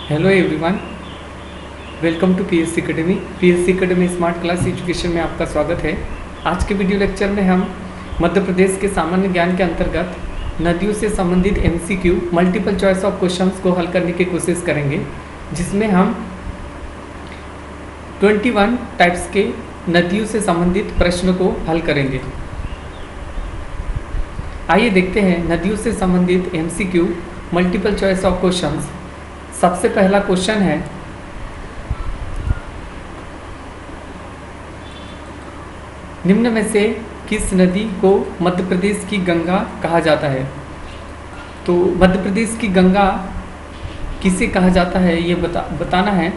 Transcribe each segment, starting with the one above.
Hello everyone, welcome to PSC academy. PSC academy smart class education में आपका स्वागत है। आज के वीडियो लेक्चर में हम मध्य प्रदेश के सामान्य ज्ञान के अंतर्गत नदियों से संबंधित MCQ multiple choice of questions को हल करने की कोशिश करेंगे, जिसमें हम 21 टाइप्स के नदियों से संबंधित प्रश्नों को हल करेंगे। आइए देखते हैं नदियों से संबंधित MCQ multiple choice of questions. सबसे पहला क्वेश्चन है, निम्न में से किस नदी को मध्य प्रदेश की गंगा कहा जाता है? तो मध्य प्रदेश की गंगा किसे कहा जाता है ये बताना है।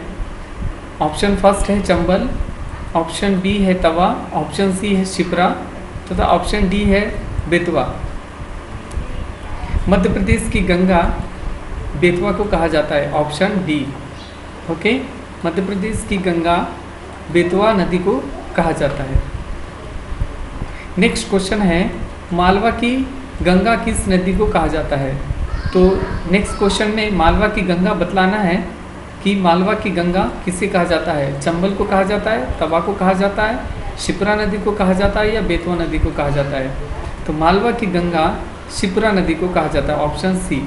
ऑप्शन फर्स्ट है चंबल, ऑप्शन बी है तवा, ऑप्शन सी है शिप्रा तथा ऑप्शन डी है बेतवा। मध्य प्रदेश की गंगा बेतवा को कहा जाता है, option D. Okay, Madhya Pradesh की गंगा बेतवा नदी को कहा जाता है। नेक्स्ट क्वेश्चन है, मालवा की गंगा किस नदी को कहा जाता है? तो नेक्स्ट क्वेश्चन में मालवा की गंगा बतलाना है कि मालवा की गंगा किसे कहा जाता है। चंबल को कहा जाता है, तवा को कहा जाता है, शिप्रा नदी को कहा जाता है या बेतवा नदी को कहा जाता है? तो मालवा की गंगा शिप्रा नदी को कहा जाता है, ऑप्शन सी।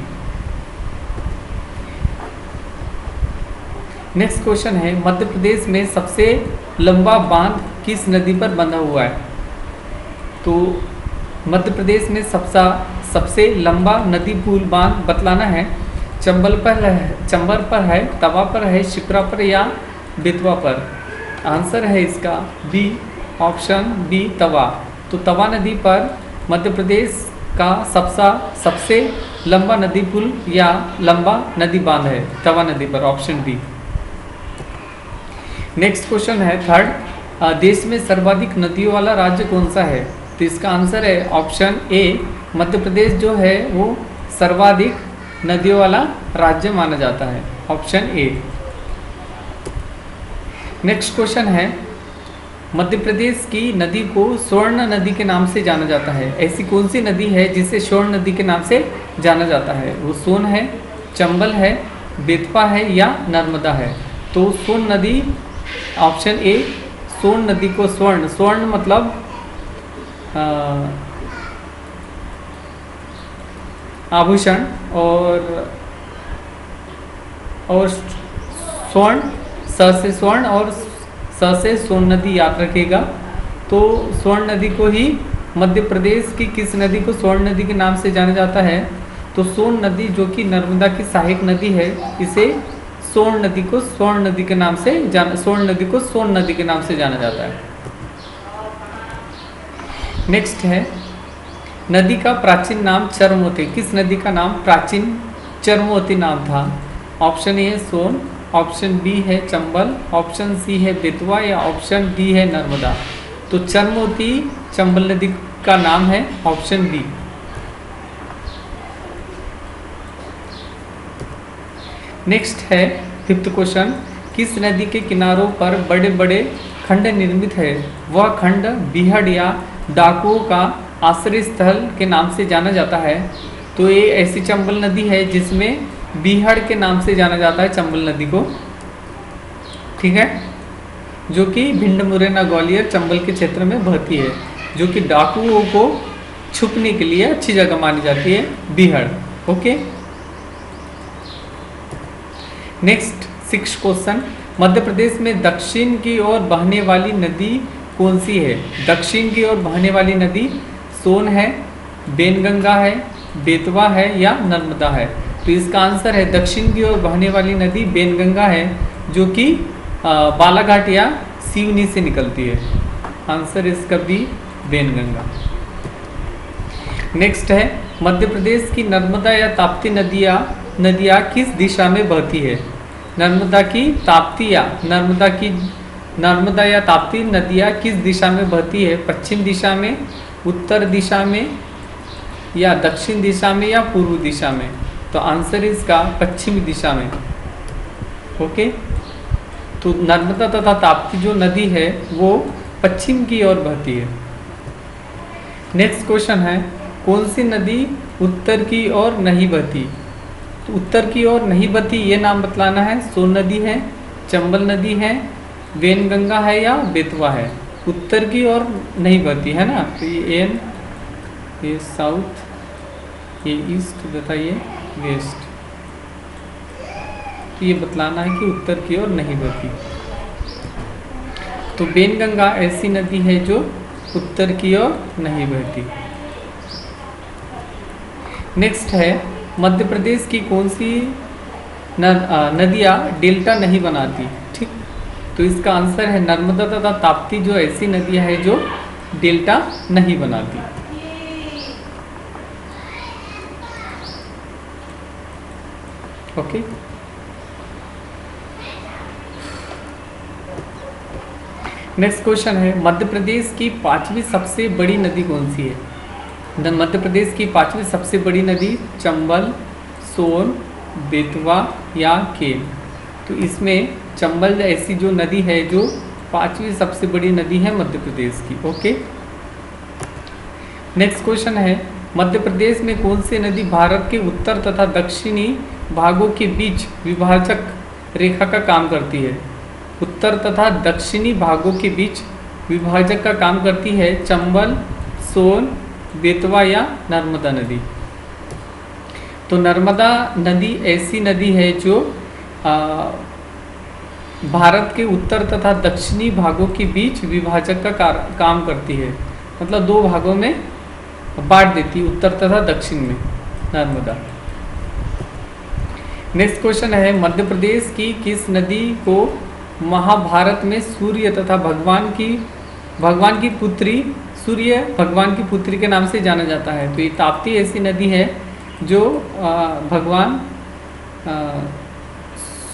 नेक्स्ट क्वेश्चन है, मध्य प्रदेश में सबसे लंबा बांध किस नदी पर बंधा हुआ है? तो मध्य प्रदेश में सबसे लंबा नदी पुल बांध बतलाना है। चंबल पर है, तवा पर है, शिप्रा पर या बेतवा पर? आंसर है इसका बी, ऑप्शन बी तवा। तो तवा नदी पर मध्य प्रदेश का सबसे लंबा नदी पुल या लंबा नदी बांध है, तवा नदी पर, ऑप्शन बी। नेक्स्ट क्वेश्चन है थर्ड, देश में सर्वाधिक नदियों वाला राज्य कौन सा है? तो इसका आंसर है ऑप्शन ए, मध्य प्रदेश जो है वो सर्वाधिक नदियों वाला राज्य माना जाता है, ऑप्शन ए। नेक्स्ट क्वेश्चन है, मध्य प्रदेश की नदी को स्वर्ण नदी के नाम से जाना जाता है। ऐसी कौन सी नदी है जिसे स्वर्ण नदी के नाम से जाना जाता है? वो सोन है, चंबल है, बेतवा है या नर्मदा है? तो सोन नदी, ऑप्शन ए, सोन नदी को स्वर्ण मतलब आभूषण और स्वर्ण, स से स्वर्ण और स से सोन नदी याद रखेगा। तो स्वर्ण नदी को ही मध्य प्रदेश की किस नदी को स्वर्ण नदी के नाम से जाना जाता है? तो सोन नदी जो कि नर्मदा की सहायक नदी है, इसे सोन नदी को स्वर्ण नदी के नाम से स्वर्ण नदी को सोन नदी के नाम से जाना जाता है। नेक्स्ट है, नदी का प्राचीन नाम चरमोती। किस नदी का नाम प्राचीन चरमोती नाम था? ऑप्शन ए है सोन, ऑप्शन बी है चंबल, ऑप्शन सी है बेतवा या ऑप्शन डी है नर्मदा। तो चरमोती चंबल नदी का नाम है, ऑप्शन बी। नेक्स्ट है फिफ्थ क्वेश्चन, किस नदी के किनारों पर बड़े बड़े खंड निर्मित है? वह खंड बीहड़ या डाकुओं का आश्रय स्थल के नाम से जाना जाता है। तो ये ऐसी चंबल नदी है जिसमें बीहड़ के नाम से जाना जाता है चंबल नदी को, ठीक है, जो कि भिंड, मुरैना, ग्वालियर, चंबल के क्षेत्र में बहती है, जो कि डाकुओं को छुपने के लिए अच्छी जगह मानी जाती है, बीहड़। Okay, next sixth question, Madhya Pradesh में दक्षिण की ओर बहने वाली नदी कौन सी है? दक्षिण की ओर बहने वाली नदी सोन है, बेनगंगा है, बेतवा है या नर्मदा है? तो इसका आंसर है दक्षिण की ओर बहने वाली नदी बेनगंगा है, जो कि बालाघाट या सिवनी से निकलती है। आंसर इसका बी, बेनगंगा। नेक्स्ट है, मध्य प्रदेश की नर्मदा या ताप्ती नदियाँ किस दिशा में बहती है? नर्मदा या ताप्ती नदियाँ किस दिशा में बहती है? पश्चिम दिशा में, उत्तर दिशा में या दक्षिण दिशा में या पूर्व दिशा में? तो आंसर इसका पश्चिमी दिशा में। ओके, तो नर्मदा तथा ताप्ती जो नदी है वो पश्चिम की ओर बहती है। नेक्स्ट क्वेश्चन है, कौन सी नदी उत्तर की ओर नहीं बहती? तो उत्तर की ओर नहीं बहती ये नाम बतलाना है। सोन नदी है, चंबल नदी है, वेनगंगा है या बेतवा है। उत्तर की ओर नहीं बहती है ना, तो ये एन, ये साउथ, ये ईस्ट तथा ये वेस्ट। तो ये बतलाना है कि उत्तर की ओर नहीं बहती। तो वेनगंगा ऐसी नदी है जो उत्तर की ओर नहीं बहती। नेक्स्ट है मध्य प्रदेश की कौन सी नदियाँ डेल्टा नहीं बनाती। ठीक, तो इसका आंसर है नर्मदा तथा ताप्ती जो ऐसी नदियाँ है जो डेल्टा नहीं बनाती। ओके, नेक्स्ट क्वेश्चन है मध्य प्रदेश की पांचवी सबसे बड़ी नदी कौन सी है। मध्य प्रदेश की पांचवी सबसे बड़ी नदी चंबल, सोन, बेतवा या केन। तो इसमें चंबल ऐसी जो नदी है जो पांचवी सबसे बड़ी नदी है मध्य प्रदेश की। ओके, नेक्स्ट क्वेश्चन है मध्य प्रदेश में कौन सी नदी भारत के उत्तर तथा दक्षिणी भागों के बीच विभाजक रेखा का काम करती है। उत्तर तथा दक्षिणी भागों के बीच विभाजक का काम करती है। चंबल, सोन, बेतवा या नर्मदा नदी। तो नर्मदा नदी ऐसी नदी है जो भारत के उत्तर तथा दक्षिणी भागों के बीच विभाजक का काम करती है, मतलब दो भागों में बांट देती है, उत्तर तथा दक्षिण में नर्मदा। नेक्स्ट क्वेश्चन है मध्य प्रदेश की किस नदी को महाभारत में सूर्य तथा भगवान की पुत्री सूर्य भगवान की पुत्री के नाम से जाना जाता है। तो ये ताप्ती ऐसी नदी है जो भगवान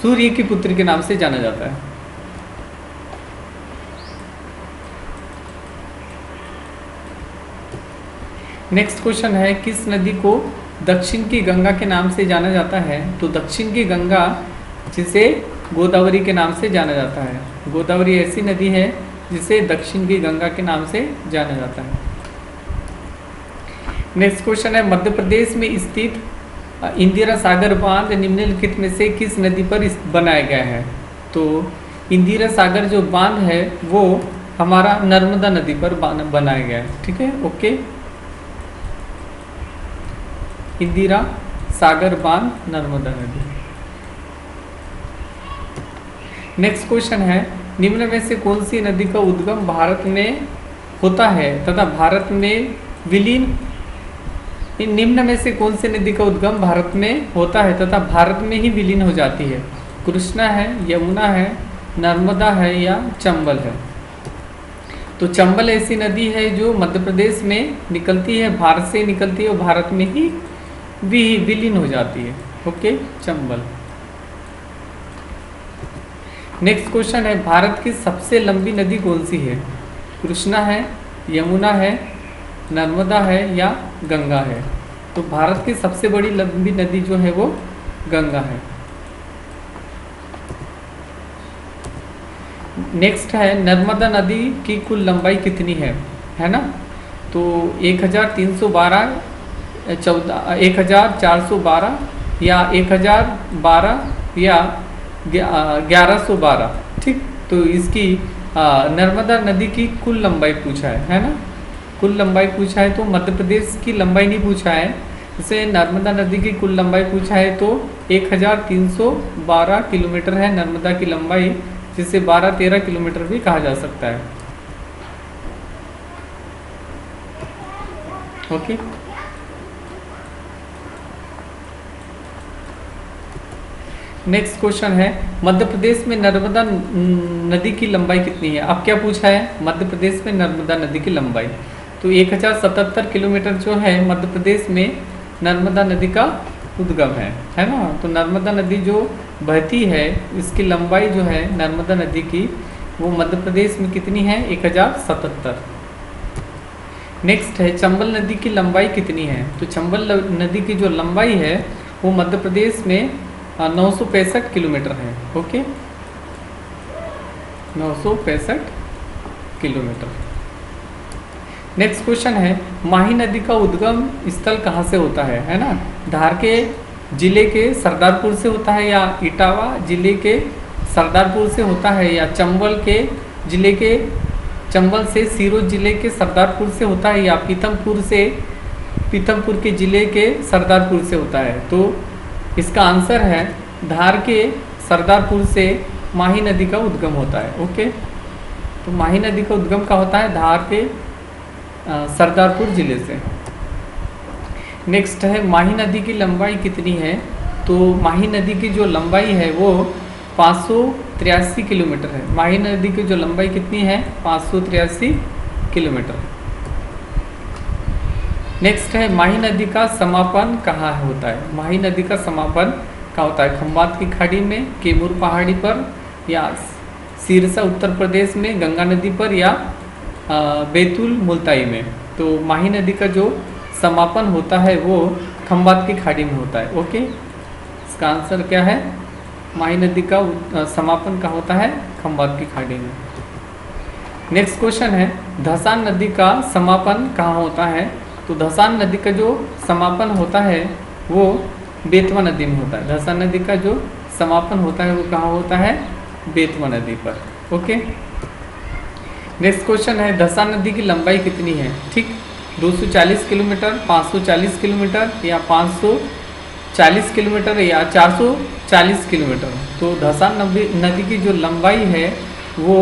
सूर्य की पुत्री के नाम से जाना जाता है। नेक्स्ट क्वेश्चन है किस नदी को दक्षिण की गंगा के नाम से जाना जाता है। तो दक्षिण की गंगा जिसे गोदावरी के नाम से जाना जाता है। गोदावरी ऐसी नदी है जिसे दक्षिण की गंगा के नाम से जाना जाता है। नेक्स्ट क्वेश्चन है मध्य प्रदेश में स्थित इंदिरा सागर बांध निम्नलिखित में से किस नदी पर बनाया गया है। तो इंदिरा सागर जो बांध है वो हमारा नर्मदा नदी पर बनाया गया है। ठीक है, ओके, इंदिरा सागर बांध नर्मदा नदी। नेक्स्ट क्वेश्चन है निम्न में से कौन सी नदी का उद्गम भारत में होता है तथा भारत में विलीन। निम्न में से कौन सी नदी का उद्गम भारत में होता है तथा भारत में ही विलीन हो जाती है। कृष्णा है, यमुना है, नर्मदा है या चंबल है। तो चंबल ऐसी नदी है जो मध्य प्रदेश में निकलती है, भारत से निकलती है और भारत में ही विलीन हो जाती है। ओके, चंबल। नेक्स्ट क्वेश्चन है भारत की सबसे लंबी नदी कौन सी है। कृष्णा है, यमुना है, नर्मदा है या गंगा है। तो भारत की सबसे बड़ी लंबी नदी जो है वो गंगा है। नेक्स्ट है नर्मदा नदी की कुल लंबाई कितनी है ना। तो 1312, 1412 या 1012 या 1112। ठीक, तो इसकी नर्मदा नदी की कुल लंबाई पूछा है ना, कुल लंबाई पूछा है। तो मध्य प्रदेश की लंबाई नहीं पूछा है, जैसे नर्मदा नदी की कुल लंबाई पूछा है तो 1312 किलोमीटर है नर्मदा की लंबाई, जिसे 12-13 किलोमीटर भी कहा जा सकता है। ओके, नेक्स्ट क्वेश्चन है मध्य प्रदेश में नर्मदा नदी की लंबाई कितनी है। अब क्या पूछा है, मध्य प्रदेश में नर्मदा नदी की लंबाई। तो 1077 किलोमीटर जो है मध्य प्रदेश में नर्मदा नदी का उद्गम है ना। तो नर्मदा नदी जो बहती है इसकी लंबाई जो है नर्मदा नदी की वो मध्य प्रदेश में कितनी है, 1077। नेक्स्ट है चंबल नदी की लंबाई कितनी है। तो चंबल नदी की जो लंबाई है वो मध्य प्रदेश में 965 किलोमीटर है। Okay, 965 kilometre. नेक्स्ट क्वेश्चन है माही नदी का उद्गम स्थल कहाँ से होता है ना। धार के जिले के सरदारपुर से होता है, या इटावा जिले के सरदारपुर से होता है, या चंबल के जिले के चंबल से सिरोंज जिले के सरदारपुर से होता है, या पीथमपुर के जिले के सरदारपुर से होता है। तो इसका आंसर है धार के सरदारपुर से माही नदी का उद्गम होता है। ओके, तो माही नदी का उद्गम का होता है धार के सरदारपुर जिले से। नेक्स्ट है माही नदी की लंबाई कितनी है। तो माही नदी की जो लंबाई है वो 583 किलोमीटर है। माही नदी की जो लंबाई कितनी है, 583 किलोमीटर। नेक्स्ट है माही नदी का समापन कहाँ होता है। माही नदी का समापन कहाँ होता है, खंबात की खाड़ी में, कैमूर पहाड़ी पर, या सिरसा उत्तर प्रदेश में गंगा नदी पर, या बैतूल मुल्ताई में। तो माही नदी का जो समापन होता है वो खंबात की खाड़ी में होता है। ओके, इसका आंसर क्या है, माही नदी का समापन कहाँ होता है, खंबात की खाड़ी में। नेक्स्ट क्वेश्चन है धसान नदी का समापन कहाँ होता है। तो धसान नदी का जो समापन होता है वो बेतवा नदी में होता है। धसान नदी का जो समापन होता है वो कहाँ होता है, बेतवा नदी पर। ओके, नेक्स्ट क्वेश्चन है धसान नदी की लंबाई कितनी है। ठीक, 240 किलोमीटर, 540 किलोमीटर, या 540 किलोमीटर, या 440 किलोमीटर। तो धसान नदी की जो लंबाई है वो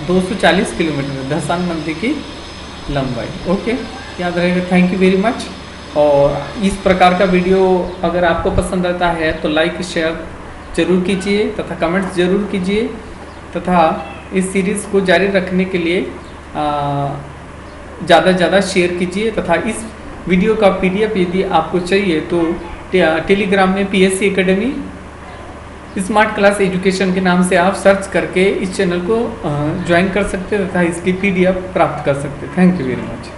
240 किलोमीटर है, धसान नदी की लंबाई। ओके, याद रहेगा। Thank you very much. और इस प्रकार का वीडियो अगर आपको पसंद आता है तो लाइक शेयर जरूर कीजिए तथा कमेंट्स जरूर कीजिए, तथा इस सीरीज़ को जारी रखने के लिए ज़्यादा से ज़्यादा शेयर कीजिए। तथा इस वीडियो का PDF यदि आपको चाहिए तो टेलीग्राम में PSC academy smart class education के नाम से आप सर्च करके इस चैनल को ज्वाइन कर सकते हैं तथा इसकी PDF प्राप्त कर सकते हैं। Thank you very much.